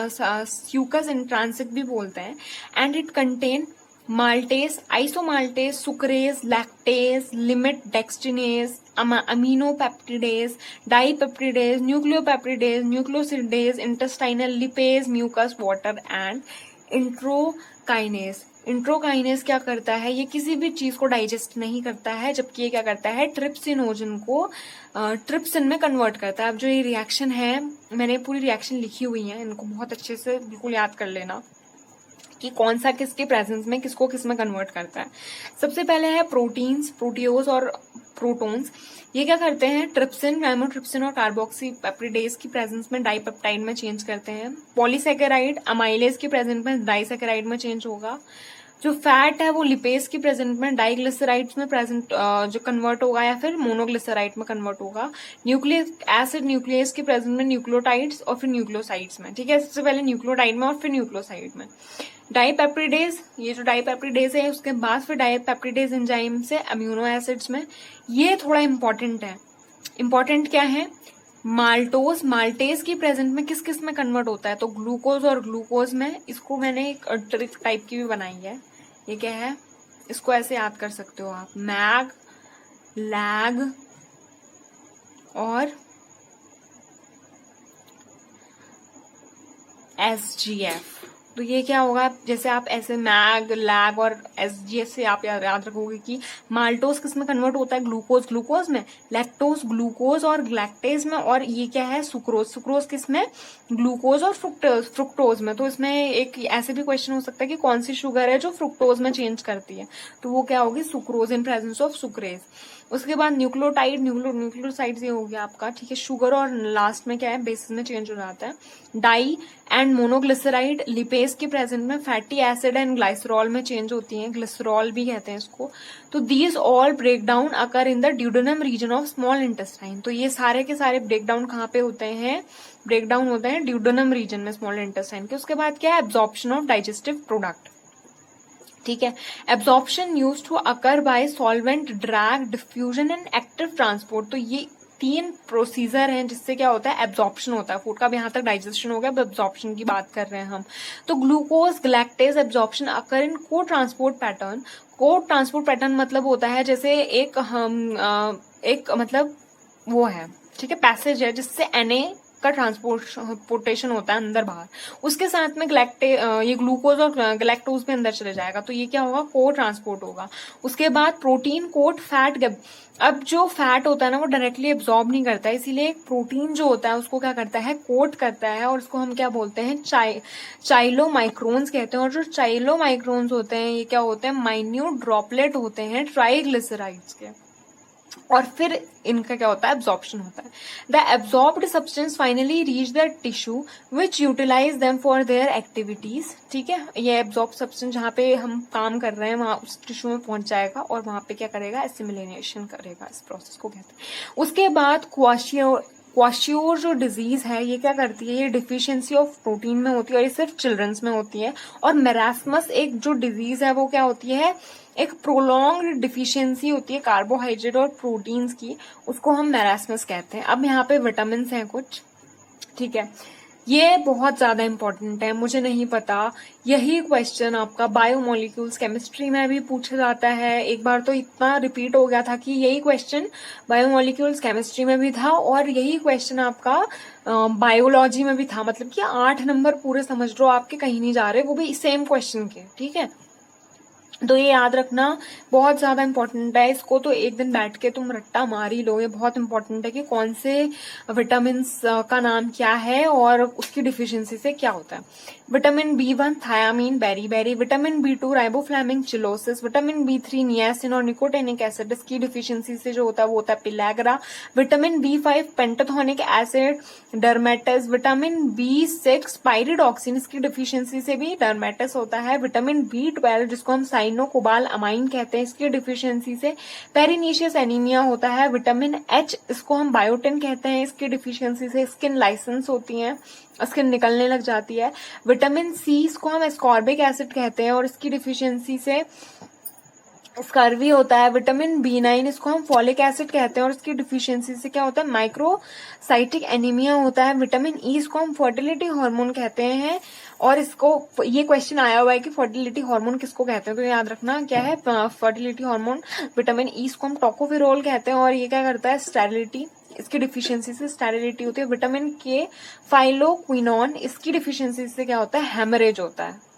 सक्यूकस इंट्रांसिक भी बोलते हैं। And it contain maltase, isomaltase, sucrase, lactase, limit dextrinase, aminopeptidase, dipeptidase, nucleopeptidase, nucleosidase, intestinal lipase, mucus, water and enterokinase. Enterokinase क्या करता है, ये किसी भी चीज को डाइजेस्ट नहीं करता है, जबकि ये क्या करता है, ट्रिप्सिनोजन को ट्रिप्सिन में कन्वर्ट करता है। अब जो ये रिएक्शन है, मैंने पूरी रिएक्शन लिखी हुई है, इनको बहुत अच्छे से बिल्कुल याद कर लेना कि कौन सा किसके प्रेजेंस में किसको किस में कन्वर्ट करता है। सबसे पहले है प्रोटीन्स, प्रोटियोज और प्रोटोन्स। ये क्या करते हैं, ट्रिप्सिन, काइमोट्रिप्सिन और कार्बोक्सीपेप्टिडेज की प्रेजेंस में डाइपेप्टाइड में चेंज करते हैं। पॉलीसेकेराइड अमाइलेज की प्रेजेंस में डाइसेकेराइड में चेंज होगा। जो फैट है वो लिपेज की प्रेजेंट में डाइग्लिसराइड्स में प्रेजेंट जो कन्वर्ट होगा या फिर मोनोग्लिसराइड में कन्वर्ट होगा। न्यूक्लिक एसिड न्यूक्लियस की प्रेजेंट में न्यूक्लियोटाइड्स और फिर न्यूक्लियोसाइड्स में, ठीक है। सबसे पहले न्यूक्लियोटाइड में और फिर न्यूक्लियोसाइड में। डाइपेप्टिडेज, ये जो डाइपेप्टिडेज है उसके बाद फिर डाइपेप्टिडेज एंजाइम से अम्यूनो एसिड्स में। ये थोड़ा इंपॉर्टेंट है। इंपॉर्टेंट क्या है, माल्टोज, माल्टेज की प्रेजेंट में किस किस में कन्वर्ट होता है, तो ग्लूकोज और ग्लूकोज में। इसको मैंने एक ट्रिक टाइप की भी बनाई है, ये क्या है, इसको ऐसे याद कर सकते हो आप, मैग, लैग और SGF। तो ये क्या होगा, जैसे आप ऐसे मैग, लैग और SGF से आप याद रखोगे कि माल्टोज किस में कन्वर्ट होता है, ग्लूकोज ग्लूकोज में, लैक्टोज ग्लूकोज और लैक्टेज में, और ये क्या है, सुक्रोज, सुक्रोज किस में, ग्लूकोज और फ्रुक्टोज में। तो इसमें एक ऐसे भी क्वेश्चन हो सकता है कि कौन सी शुगर है जो फ्रुक्टोज में चेंज करती है, तो वो क्या होगी, sucrose in presence of sucrase. उसके बाद न्यूक्लियोटाइड, न्यूक्लियोसाइड्स ये हो गया आपका, ठीक है। शुगर और लास्ट में क्या है, बेसिस में चेंज हो जाता है। डाई एंड मोनोग्लिसराइड लिपेज की प्रेजेंट में फैटी एसिड एंड ग्लाइसरॉल में चेंज होती हैं, ग्लिसरॉल भी कहते हैं इसको। तो these all break down occur in the duodenum region of small intestine. तो ये सारे के सारे ब्रेक डाउन कहाँ पे होते हैं, ब्रेक डाउन होते हैं ड्यूडेनम रीजन में स्मॉल इंटेस्टाइन के। उसके बाद क्या है, एब्जॉर्प्शन ऑफ डाइजेस्टिव प्रोडक्ट, ठीक है। Absorption used to occur by solvent, drag, diffusion and active transport. तो ये 3 प्रोसीजर हैं जिससे क्या होता है, एब्जॉर्प्शन होता है फूड का। अब यहाँ तक डाइजेशन हो गया, अब एब्जॉर्प्शन की बात कर रहे हैं हम। तो ग्लूकोज गैलेक्टेज एब्जॉर्प्शन अकर इन को ट्रांसपोर्ट पैटर्न। को ट्रांसपोर्ट पैटर्न मतलब होता है जैसे एक मतलब वो है, ठीक है, पैसेज है जिससे Na का ट्रांसपोर्टेशन होता है अंदर बाहर, उसके साथ में ये ग्लूकोज और गैलेक्टोज भी अंदर चले जाएगा, तो ये क्या होगा, को ट्रांसपोर्ट होगा। उसके बाद प्रोटीन कोट फैट गैप। अब जो फैट होता है ना वो डायरेक्टली एब्जॉर्ब नहीं करता है, इसीलिए प्रोटीन जो होता है उसको क्या करता है, कोट करता है, और उसको हम क्या बोलते हैं, चाइलोमाइक्रोन्स कहते हैं। और जो चाइलोमाइक्रोन्स होते हैं ये क्या होते हैं, माइन्यूट ड्रॉपलेट होते हैं ट्राइग्लिसराइड्स के, और फिर इनका क्या होता है, एब्जॉर्प्शन होता है। The absorbed substance finally reach the tissue which utilize them for their activities, ठीक है। ये एब्जॉर्ब सब्सटेंस जहाँ पे हम काम कर रहे हैं वहां उस टिश्यू में पहुंच जाएगा और वहां पे क्या करेगा, एसिमिलेशन करेगा, इस प्रोसेस को कहते हैं। उसके बाद क्वाशियोर जो डिजीज है ये क्या करती है, ये डिफिशियंसी ऑफ प्रोटीन में होती है और ये सिर्फ चिल्ड्रंस में होती है। और मेरास्मस एक जो डिजीज है वो क्या होती है, एक प्रोलॉन्ग्ड डिफिशियंसी होती है कार्बोहाइड्रेट और प्रोटीन्स की, उसको हम मैरास्मस कहते हैं। अब यहाँ पे विटामिन हैं कुछ, ठीक है, ये बहुत ज्यादा इंपॉर्टेंट है, मुझे नहीं पता, यही क्वेश्चन आपका बायोमोलिक्यूल्स केमिस्ट्री में भी पूछा जाता है। एक बार तो इतना रिपीट हो गया था कि यही क्वेश्चन बायोमोलिक्यूल्स केमिस्ट्री में भी था और यही क्वेश्चन आपका बायोलॉजी में भी था। मतलब कि 8 नंबर पूरे समझ लो आपके कहीं नहीं जा रहे, वो भी सेम क्वेश्चन के, ठीक है। तो ये याद रखना बहुत ज्यादा इंपॉर्टेंट है, इसको तो एक दिन बैठ के तुम रट्टा मार ही लो। ये बहुत इंपॉर्टेंट है कि कौन से विटामिन का नाम क्या है और उसकी डिफिशियंसी से क्या होता है। Vitamin B1 thiamine beriberi, vitamin B2 riboflavin cheilosis, vitamin B3 niacin और निकोटिनिक एसिड, इसकी डिफिशियंसी से जो होता है वो होता है pellagra. Vitamin B5 pantothenic acid dermatitis, vitamin B6 pyridoxine, इसकी डिफिशियंसी से भी डर्मेटस होता है। विटामिन B12 जिसको हम साइनोकोबाल अमाइन कहते हैं, इसकी डिफिशियंसी से पेरिनीशियस एनीमिया होता है। विटामिन H इसको हम बायोटिन कहते हैं, इसकी डिफिशियंसी से स्किन लाइसेंस होती है, स्किन निकलने लग जाती है। विटामिन C इसको हम एस्कॉर्बिक एसिड कहते हैं और इसकी डिफिशियंसी से स्कर्वी होता है। विटामिन B9 इसको हम फॉलिक एसिड कहते हैं और इसकी डिफिशियंसी से क्या होता है, माइक्रोसाइटिक एनीमिया होता है। विटामिन E इसको हम फर्टिलिटी हार्मोन कहते हैं और इसको ये क्वेश्चन आया हुआ है कि फर्टिलिटी हार्मोन किसको कहते हैं, तो याद रखना क्या है फर्टिलिटी हार्मोन। विटामिन E इसको हम टोकोफेरोल कहते हैं और ये क्या करता है, स्टेरिलिटी, इसकी डिफिशियंसी से स्टेरिलिटी होती है। विटामिन K फाइलोक्विनोन, इसकी डिफिशियंसी से क्या होता है, हेमरेज होता है।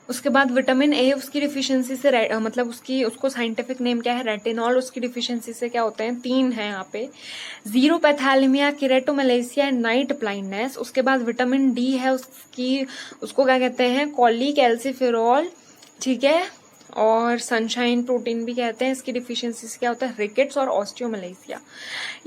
उसके बाद विटामिन A उसकी डिफिशियंसी से मतलब उसको साइंटिफिक नेम क्या है, रेटिनॉल, उसकी डिफिशियंसी से क्या होते हैं, 3 है यहाँ पे, जीरोपैथैलेमिया, किरेटोमलेसिया एंड नाइट ब्लाइंडनेस। उसके बाद विटामिन D है उसको क्या कहते हैं, कॉलीकैल्सिफेरॉल, ठीक है, और सनशाइन प्रोटीन भी कहते हैं, इसकी डिफिशियंसी से क्या होता है, रिकेट्स और ऑस्टियोमलेसिया।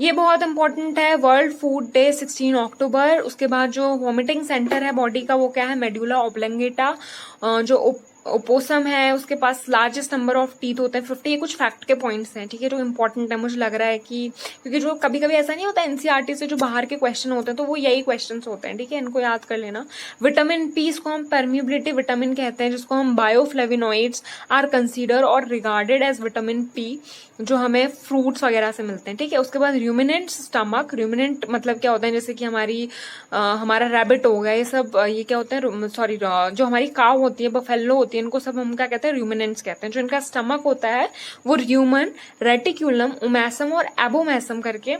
ये बहुत इंपॉर्टेंट है। वर्ल्ड फूड डे 16 अक्टूबर। उसके बाद जो वॉमिटिंग सेंटर है बॉडी का वो क्या है, मेडुला ऑब्लंगेटा। जो ओपोसम है उसके पास लार्जेस्ट नंबर ऑफ टीथ होते हैं 50। ये कुछ फैक्ट के पॉइंट्स हैं, ठीक है, जो इंपॉर्टेंट है। मुझे लग रहा है कि क्योंकि जो कभी कभी ऐसा नहीं होता एनसीईआरटी से जो बाहर के क्वेश्चन होते हैं तो वो यही क्वेश्चन होते हैं, ठीक है, इनको याद कर लेना। विटामिन P इसको हम परमिबिलिटी विटामिन कहते हैं, जिसको हम बायोफ्लेविनोइड्स आर कंसीडर और रिगार्डेड एज विटामिन P, जो हमें फ्रूट्स वगैरह से मिलते हैं, ठीक है। उसके बाद रूमिनेंट स्टमक, रूमिनेंट मतलब क्या होता है, जैसे कि हमारा रैबिट हो गया, ये सब ये क्या होते हैं, सॉरी, जो हमारी काव होती है, बफेलो होती है, इनको सब हम क्या कहते हैं, रूमिनेंट्स कहते हैं। जो इनका स्टमक होता है वो र्यूमन, रेटिक्यूलम, ओमैसम और एबोमैसम करके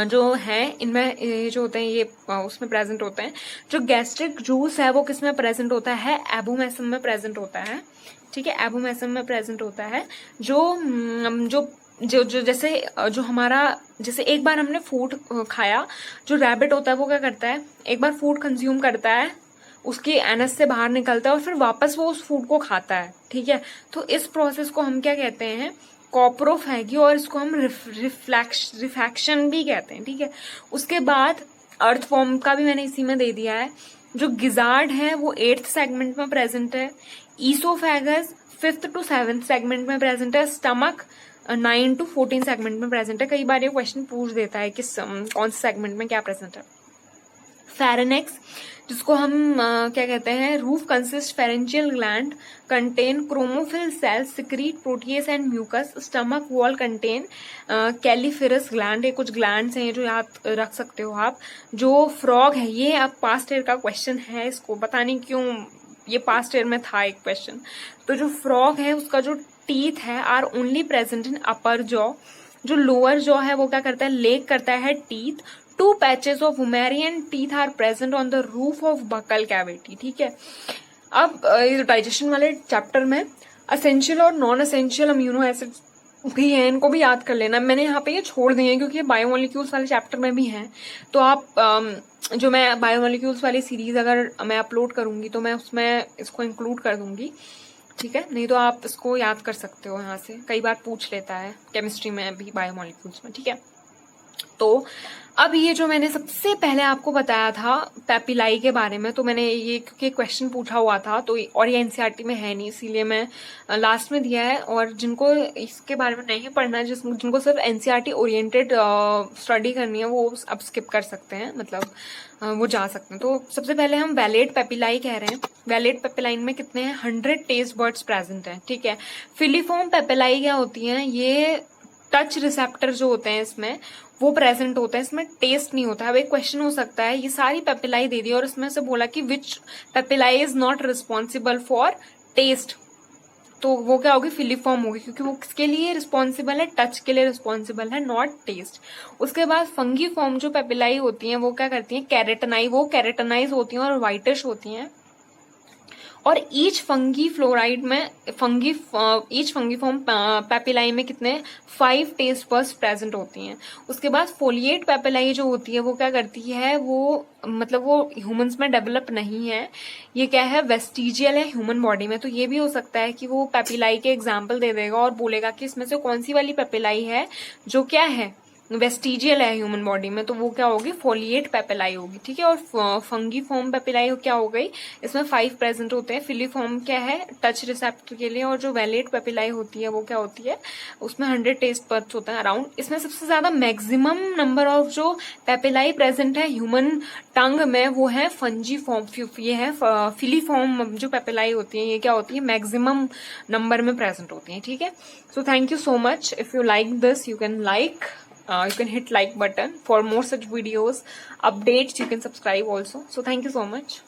जो है इनमें ये जो होते हैं ये उसमें प्रेजेंट होते हैं। जो गैस्ट्रिक जूस है वो किस में प्रेजेंट होता है, एबोमैसम में प्रेजेंट होता है, ठीक है, एबोमैसम में प्रेजेंट होता है। जो जैसे जो हमारा, जैसे एक बार हमने फूड खाया, जो रैबिट होता है वो क्या करता है, एक बार फूड कंज्यूम करता है, उसके एनस से बाहर निकलता है और फिर वापस वो उस फूड को खाता है, ठीक है। तो इस प्रोसेस को हम क्या कहते हैं, कॉप्रोफैगी, और इसको हम रिफ्रैक्शन भी कहते हैं, ठीक है। उसके बाद अर्थ फॉर्म का भी मैंने इसी में दे दिया है। जो गिजार्ड है वो 8th सेगमेंट में प्रेजेंट है। Oesophagus 5th to 7th segment में प्रेजेंट है। स्टमक 9 to 14 सेगमेंट में प्रेजेंट है। कई बार ये क्वेश्चन पूछ देता है कि कौन से सेगमेंट में क्या प्रेजेंट है। फेरेनेक्स, जिसको हम क्या कहते हैं, roof consist pharyngeal gland contain chromophil cells secrete protease and mucus. Stomach wall contain calciferous gland. ये कुछ ग्लैंड्स हैं, ये जो याद रख सकते हो आप। जो फ्रॉग है, ये अब पास्ट ईयर का क्वेश्चन है, इसको पता नहीं क्यों ये पास्ट ईयर में था एक क्वेश्चन। तो जो फ्रॉग है उसका जो टीथ है are only present in upper jaw. जो लोअर जॉ है वो क्या करता है, लेक करता है teeth. 2 patches of Fumarian teeth are present on the roof of buccal cavity, ठीक है। अब ये डाइजेशन वाले चैप्टर में असेंशियल और नॉन असेंशियल अम्यूनो एसिड भी हैं, इनको भी याद कर लेना। मैंने यहाँ पे ये छोड़ दिए हैं क्योंकि ये बायोमोलिक्यूल्स वाले चैप्टर में भी हैं। तो आप जो मैं बायोमोलिक्यूल्स वाली सीरीज अगर मैं अपलोड करूंगी तो मैं उसमें इसको इंक्लूड कर दूंगी, ठीक है। नहीं तो आप इसको याद कर सकते हो, यहाँ से कई बार पूछ लेता है केमिस्ट्री में भी बायोमोलिक्यूल्स में, ठीक है। तो अब ये जो मैंने सबसे पहले आपको बताया था पेपिलाई के बारे में, तो मैंने ये क्योंकि क्वेश्चन पूछा हुआ था तो और ये एनसीईआरटी में है नहीं, इसीलिए मैं लास्ट में दिया है। और जिनको इसके बारे में नहीं पढ़ना है, जिनको सिर्फ एनसीईआरटी ओरिएंटेड स्टडी करनी है, वो अब स्किप कर सकते हैं, मतलब वो जा सकते हैं। तो सबसे पहले हम वैलेट पेपिलाई कह रहे हैं। वैलेट पेपिलाई में कितने हैं? 100 टेस्ट बर्ड्स प्रेजेंट हैं, ठीक है। फिलीफॉर्म पेपिलाई क्या होती हैं? ये टच रिसेप्टर जो होते हैं इसमें वो प्रेजेंट होता है, इसमें टेस्ट नहीं होता है। अब एक क्वेश्चन हो सकता है, ये सारी पेपिलाई दे दी और इसमें से बोला कि which papillae is not responsible for taste, तो वो क्या होगी? फिलीफॉर्म होगी, क्योंकि वो किसके लिए रिस्पॉन्सिबल है? टच के लिए रिस्पॉन्सिबल है, नॉट टेस्ट। उसके बाद फंगी फॉर्म जो पेपिलाई होती हैं वो क्या करती हैं? कैरेटनाइज होती हैं और व्हाइटिश होती हैं। और ईच फंगी फ्लोराइड में ईच फंगी फॉर्म पेपिलाई में कितने? 5 टेस्ट बर्ड्स प्रेजेंट होती हैं। उसके बाद फोलिएट पेपिलाई जो होती है वो क्या करती है? वो मतलब वो ह्यूमंस में डेवलप नहीं है, ये क्या है? वेस्टिजियल है ह्यूमन बॉडी में। तो ये भी हो सकता है कि वो पेपिलाई के एग्जाम्पल दे देगा और बोलेगा कि इसमें से कौन सी वाली पेपिलाई है जो क्या है? वेस्टिजियल है ह्यूमन बॉडी में, तो वो क्या होगी? फोलिएट पेपिलाई होगी, ठीक है। और फंगी फॉर्म पेपिलाई क्या हो गई? इसमें 5 प्रेजेंट होते हैं। फिलीफॉर्म क्या है? टच रिसेप्टर के लिए। और जो वैलेट पेपिलाई होती है वो क्या होती है? उसमें 100 टेस्ट बर्ड्स होते हैं अराउंड। इसमें सबसे ज्यादा मैक्सिमम नंबर ऑफ जो पेपिलाई प्रेजेंट है ह्यूमन टंग में वो है फंजी फॉर्म, ये है फिलीफॉर्म जो पेपिलाई होती है, ये क्या होती है? मैक्सिमम नंबर में प्रेजेंट होती है, ठीक है। So thank you so much. If you like this, you can you can hit like button. For more such videos, updates, you can subscribe also. So thank you so much.